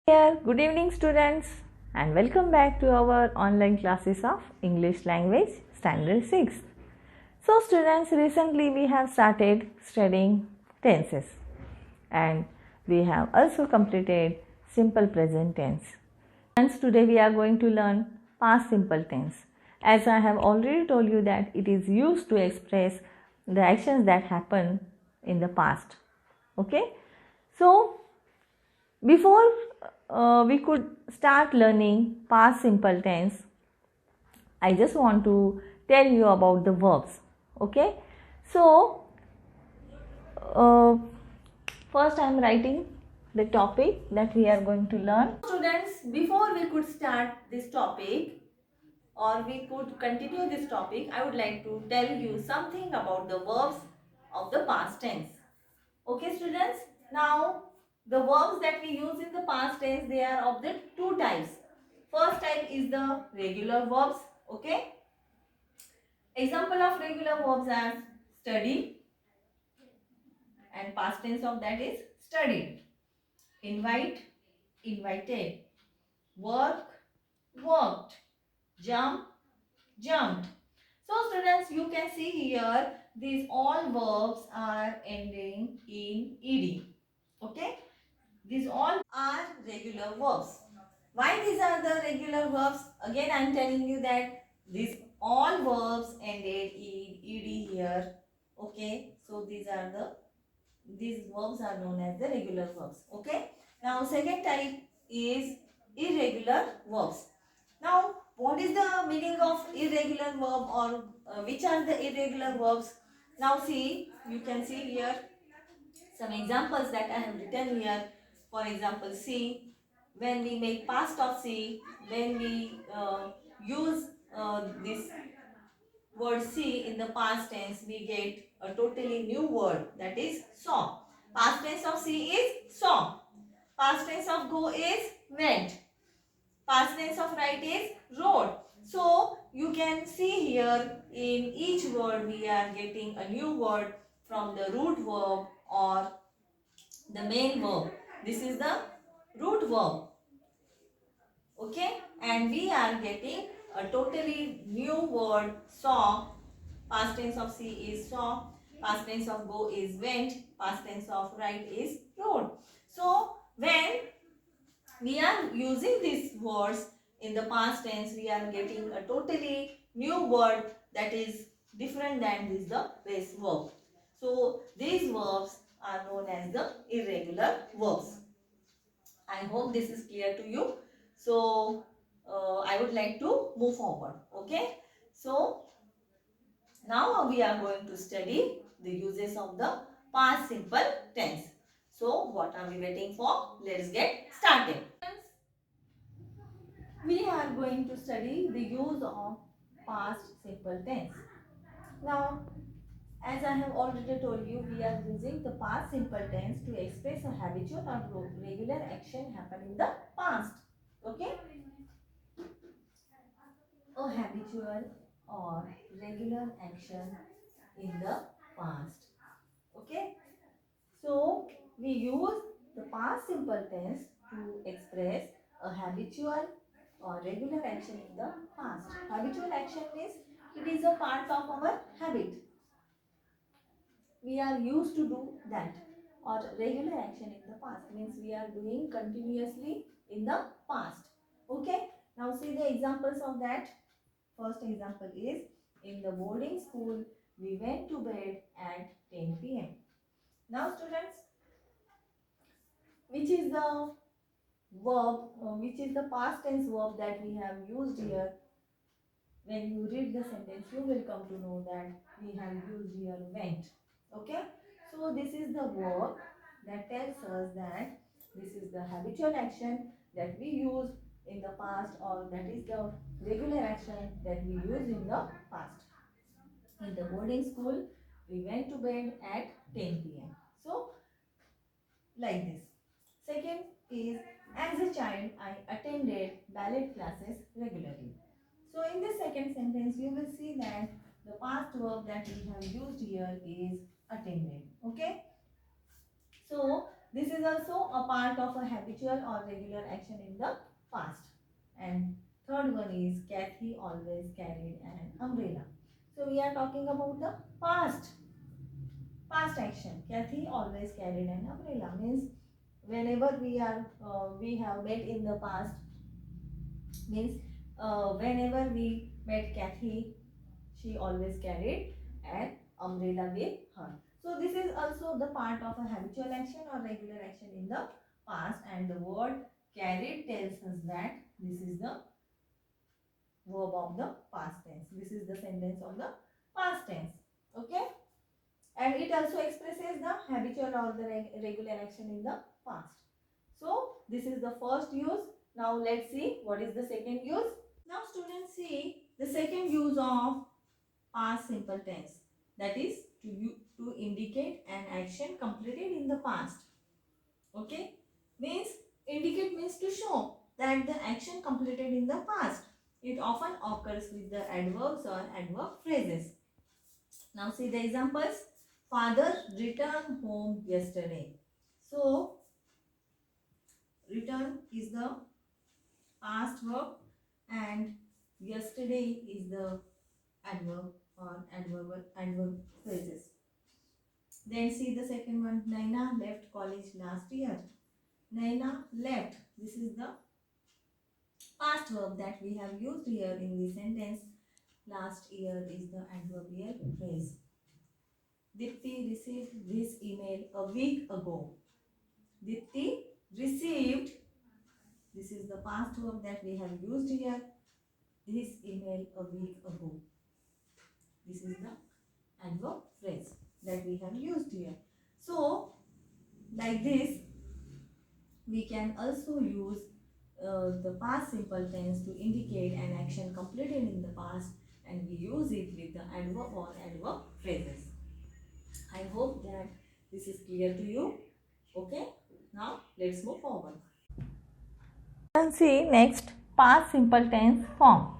Here, good evening students and welcome back to our online classes of English language standard 6. So students, recently we have started studying tenses and we have also completed simple present tense. And today we are going to learn past simple tense. As I have already told you that it is used to express the actions that happen in the past. Okay? So before we could start learning past simple tense, I just want to tell you about the verbs. Okay, so first I am writing the topic that we are going to learn. Students, before we could start this topic or we could continue this topic, I would like to tell you something about the verbs of the past tense. Okay students, now the verbs that we use in the past tense, they are of the two types. First type is the regular verbs. Okay, example of regular verbs are study and past tense of that is studied, invite, invited, work, worked, jump, jumped. So students, you can see here these all verbs are ending in ed. Okay, these all are regular verbs. Why these are the regular verbs? Again I am telling you that these all verbs ended in ed here. Okay, so these verbs are known as the regular verbs. Okay, now second type is irregular verbs. Now what is the meaning of irregular verb, or which are the irregular verbs? Now see, you can see here some examples that I have written here. For example, see, when we make past of see, when we use this word see in the past tense, we get a totally new word, that is saw. Past tense of see is saw. Past tense of go is went. Past tense of write is wrote. So you can see here in each word we are getting a new word from the root verb or the main verb. This is the root verb. Okay, and we are getting a totally new word saw. Past tense of see is saw, past tense of go is went, past tense of write is wrote. So when we are using these words in the past tense, we are getting a totally new word that is different than this the base verb. So these verbs are known as the irregular verbs. I hope this is clear to you. So I would like to move forward. Okay, so now we are going to study the uses of the past simple tense. So what are we waiting for? Let's get started. We are going to study the use of past simple tense. Now, as I have already told you, we are using the past simple tense to express a habitual or regular action happened in the past. Okay? A habitual or regular action in the past. Okay, so we use the past simple tense to express a habitual or regular action in the past. Habitual action means it is a part of our habit. We are used to do that. Or regular action in the past means we are doing continuously in the past. Okay, now see the examples of that. First example is, in the boarding school we went to bed at 10 p.m. Now students, which is the verb, which is the past tense verb that we have used here? When you read the sentence, you will come to know that we have used here went. Okay, so this is the verb that tells us that this is the habitual action that we use in the past, or that is the regular action that we use in the past. In the boarding school we went to bed at 10 p.m. So like this. Second is, as a child I attended ballet classes regularly. So in this second sentence you will see that the past verb that we have used here is attended. Okay, so This is also a part of a habitual or regular action in the past. And third one is Kathy always carried an umbrella. So we are talking about the past action. Kathy always carried an umbrella means whenever we have met in the past, means whenever we met Kathy, she always carried an umbrella with her. So this is also the part of a habitual action or regular action in the past, and the word carried tells us that this is the verb of the past tense. This is the sentence of the past tense. Okay, and it also expresses the habitual or the regular action in the past. So this is the first use. Now let's see what is the second use. Now students, see the second use of past simple tense, that is to indicate an action completed in the past. Okay, means indicate means to show that the action completed in the past. It often occurs with the adverbs or adverb phrases. Now see the examples. Father returned home yesterday. So return is the past verb and yesterday is the adverb or adverb phrases. Then see the second one. Naina left college last year. Naina left. This is the past verb that we have used here in the sentence. Last year is the adverbial phrase. Dipti received this email a week ago. Dipti received. This is the past verb that we have used here. This email a week ago. This is the adverb phrase that we have used here. So, like this, we can also use the past simple tense to indicate an action completed in the past, and we use it with the adverb or adverb phrases. I hope that this is clear to you. Okay, now let's move forward. And see next, past simple tense form.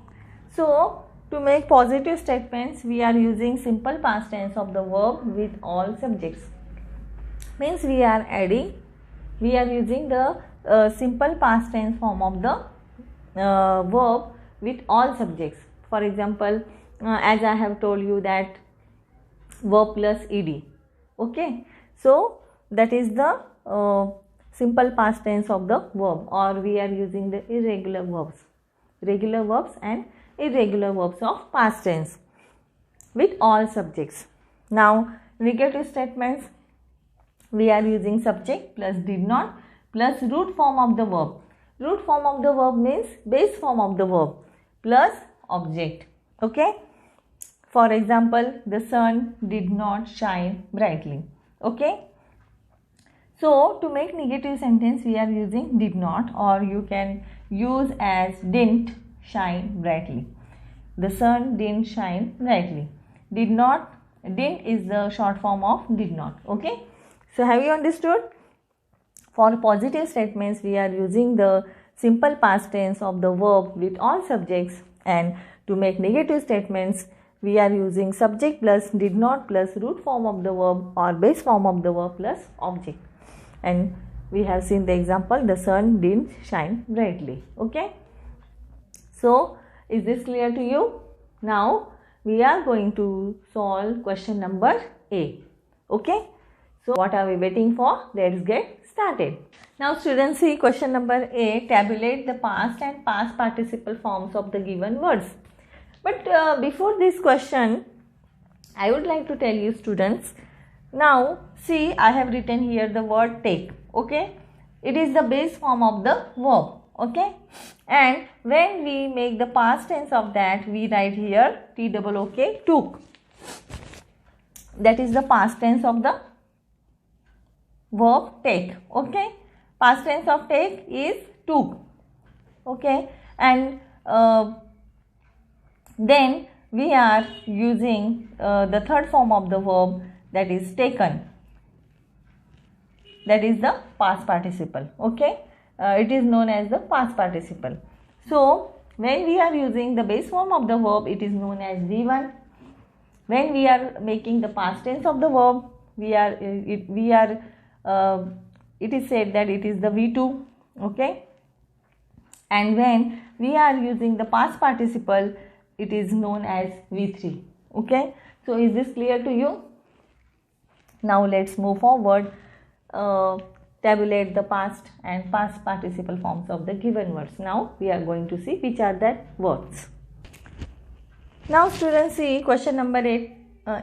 So to make positive statements, we are using simple past tense of the verb with all subjects. Means we are using the simple past tense form of the verb with all subjects. For example, as I have told you that verb plus ed. Okay, so that is the simple past tense of the verb, or we are using the irregular verbs and irregular verbs of past tense with all subjects. Now negative statements, we are using subject plus did not plus root form of the verb. Root form of the verb means base form of the verb plus object. Okay, for example, the sun did not shine brightly. Okay, so to make negative sentence, we are using did not, or you can use as didn't shine brightly. The sun didn't shine brightly. Didn't is the short form of did not. Okay, so have you understood? For positive statements, we are using the simple past tense of the verb with all subjects, and to make negative statements, we are using subject plus did not plus root form of the verb or base form of the verb plus object. And we have seen the example, the sun didn't shine brightly. Okay, so is this clear to you? Now we are going to solve question number A. Okay, so what are we waiting for? Let's get started. Now students, see question number A. Tabulate the past and past participle forms of the given words. But before this question, I would like to tell you students, now see, I have written here the word take. Okay, it is the base form of the verb. Okay, and when we make the past tense of that, we write here TOOK, took. That is the past tense of the verb take. Okay, past tense of take is took. Okay, and then we are using the third form of the verb, that is taken. That is the past participle. Okay, it is known as the past participle. So when we are using the base form of the verb, it is known as V1. When we are making the past tense of the verb, we are it is said that it is the V2. Okay, and when we are using the past participle, it is known as V3. Okay, so is this clear to you? Now let's move forward. Tabulate the past and past participle forms of the given words. Now we are going to see which are that words. Now students, see question number 8.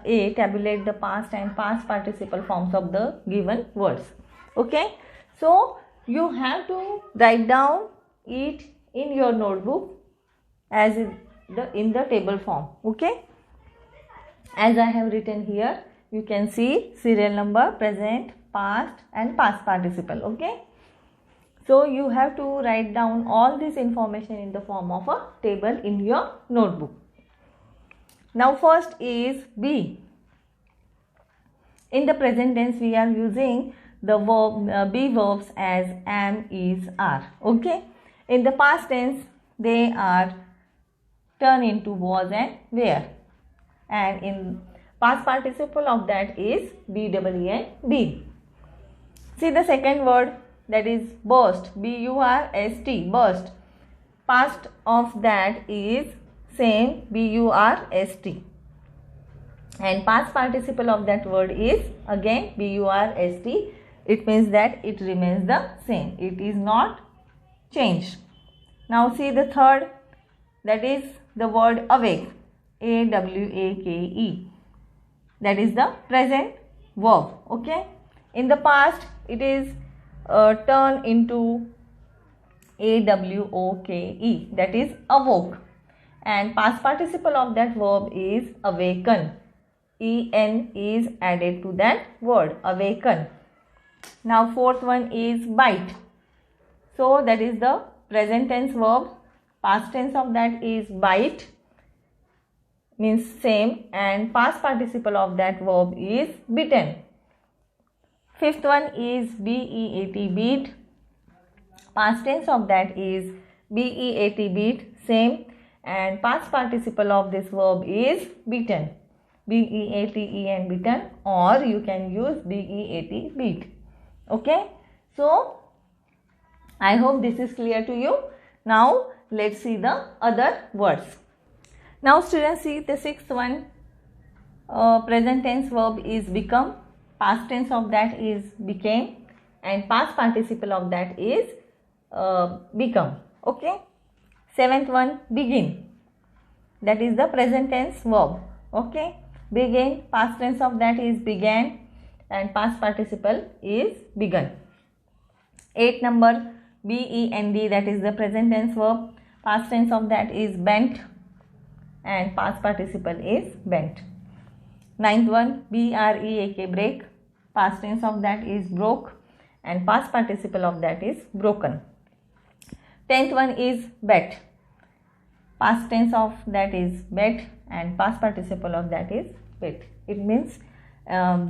A. Tabulate the past and past participle forms of the given words. Okay, so you have to write down it in your notebook as in the table form. Okay, as I have written here, you can see serial number, present, past and past participle. Okay, so you have to write down all this information in the form of a table in your notebook. Now first is be. In the present tense, we are using the verb be verbs as am, is, are. Okay, in the past tense, they are turned into was and were, and in past participle of that is be, and be. See the second word, that is burst, B-U-R-S-T, burst. Past of that is same, B-U-R-S-T, and past participle of that word is again B-U-R-S-T. It means that it remains the same, it is not changed. Now see the third, that is the word awake, A-W-A-K-E, that is the present verb. Okay, in the past it is turned into A-W-O-K-E, that is awoke, and past participle of that verb is awaken. E-N is added to that word, awaken. Now fourth one is bite, so that is the present tense verb. Past tense of that is bite, means same, and past participle of that verb is bitten. Fifth one is B-E-A-T, beat. Past tense of that is B-E-A-T, beat, same, and past participle of this verb is beaten. B-E-A-T-E-N, beaten, or you can use B-E-A-T, beat. Okay, so I hope this is clear to you. Now let's see the other words. Now students, see the sixth one, present tense verb is become, past tense of that is became, and past participle of that is become. Okay, seventh one, begin, that is the present tense verb. Okay, begin, past tense of that is began, and past participle is begun. Eighth number, B-E-N-D, that is the present tense verb. Past tense of that is bent, and past participle is bent. Ninth one, B-R-E-A-K, break. Past tense of that is broke, and past participle of that is broken. 10th one is bet. Past tense of that is bet, and past participle of that is bet. It means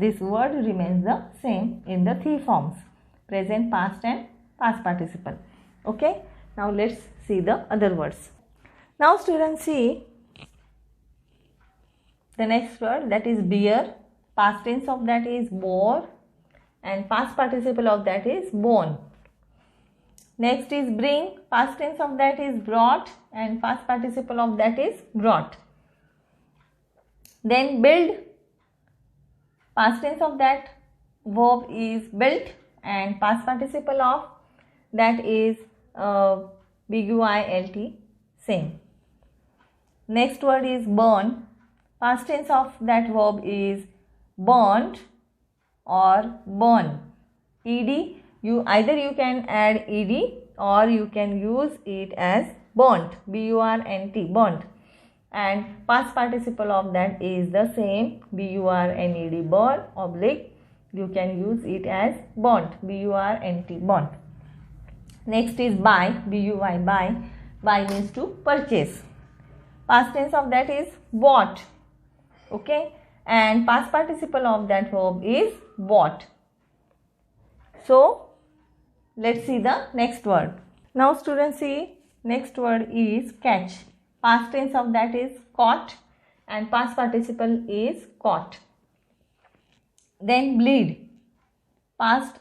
this word remains the same in the three forms: present, past and past participle. Okay, now let's see the other words. Now students, see the next word, that is bear. Past tense of that is bore, and past participle of that is born. Next is bring. Past tense of that is brought, and past participle of that is brought. Then build. Past tense of that verb is built, and past participle of that is B-U-I-L-T, same. Next word is burn. Past tense of that verb is burnt or burn. Ed, either you can add ed or you can use it as burnt, B-U-R-N-T, burnt, and past participle of that is the same, B-U-R-N-E-D, burn, oblique, you can use it as burnt, B-U-R-N-T, burnt. Next is buy, B-U-Y, buy. Buy means to purchase. Past tense of that is bought. Okay, and past participle of that verb is bought. So let's see the next word. Now students, see next word is catch. Past tense of that is caught, and past participle is caught. Then bleed. Past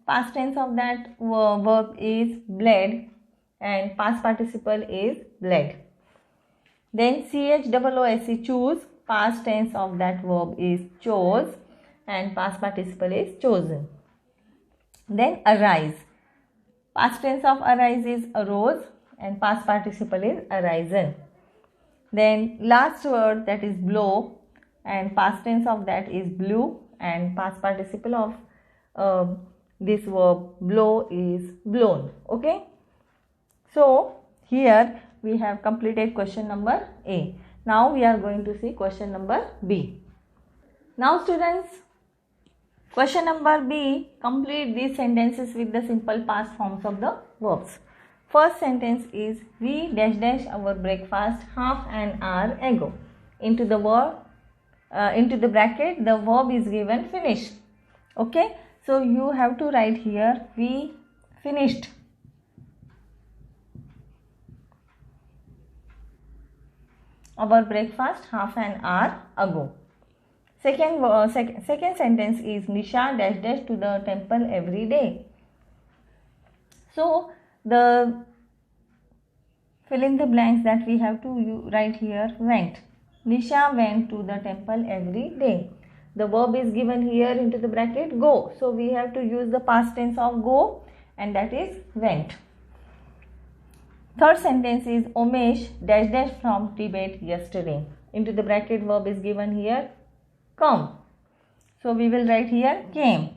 past tense of that verb is bled and past participle is bled. Then CHOOSE, choose, past tense of that verb is chose and past participle is chosen. Then arise, past tense of arise is arose and past participle is arisen. Then last word, that is blow, and past tense of that is blew and past participle of this verb blow is blown. Okay, so here we have completed question number A. Now we are going to see question number B. Now students, question number B, complete these sentences with the simple past forms of the verbs. First sentence is we dash dash our breakfast half an hour ago. Into the bracket the verb is given finished. Okay, so you have to write here we finished our breakfast half an hour ago. Second sentence is Nisha dash dash to the temple every day. So the fill in the blanks that we have to write here went. Nisha went to the temple every day. The verb is given here into the bracket go. So we have to use the past tense of go, and that is went. Third sentence is Umesh dash dash from Tibet yesterday. Into the bracket verb is given here come. So we will write here came.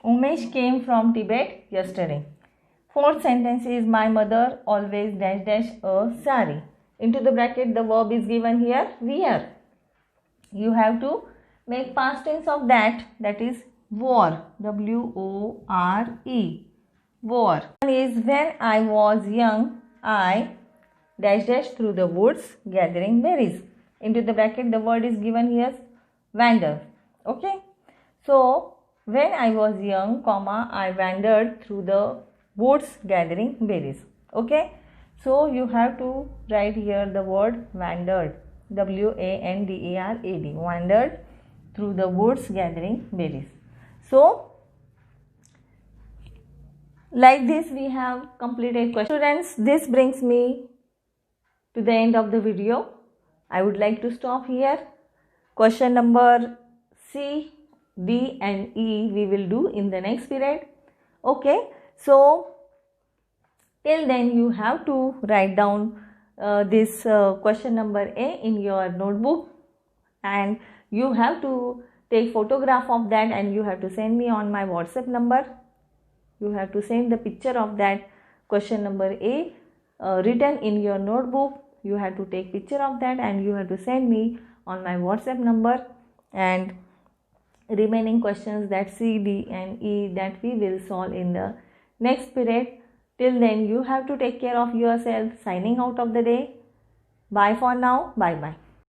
Umesh came from Tibet yesterday. Fourth sentence is my mother always dash dash a sari. Into the bracket the verb is given here wear. You have to make past tense of that is wore, W-O-R-E, wore. One is when I was young I dash dash through the woods gathering berries. Into the bracket the word is given here wander. Okay, so when I was young, comma, I wandered through the woods gathering berries. Okay, so you have to write here the word wandered, W-A-N-D-E-R-A-D, wandered through the woods gathering berries. So like this we have completed question. Students, this brings me to the end of the video. I would like to stop here. Question number C, D and E we will do in the next period. Okay, so till then you have to write down this question number A in your notebook, and you have to take photograph of that and you have to send me on my WhatsApp number. You have to send the picture of that question number A written in your notebook. You have to take picture of that and you have to send me on my WhatsApp number, and remaining questions that C, D and E that we will solve in the next period. Till then you have to take care of yourself. Signing out of the day. Bye for now. Bye bye.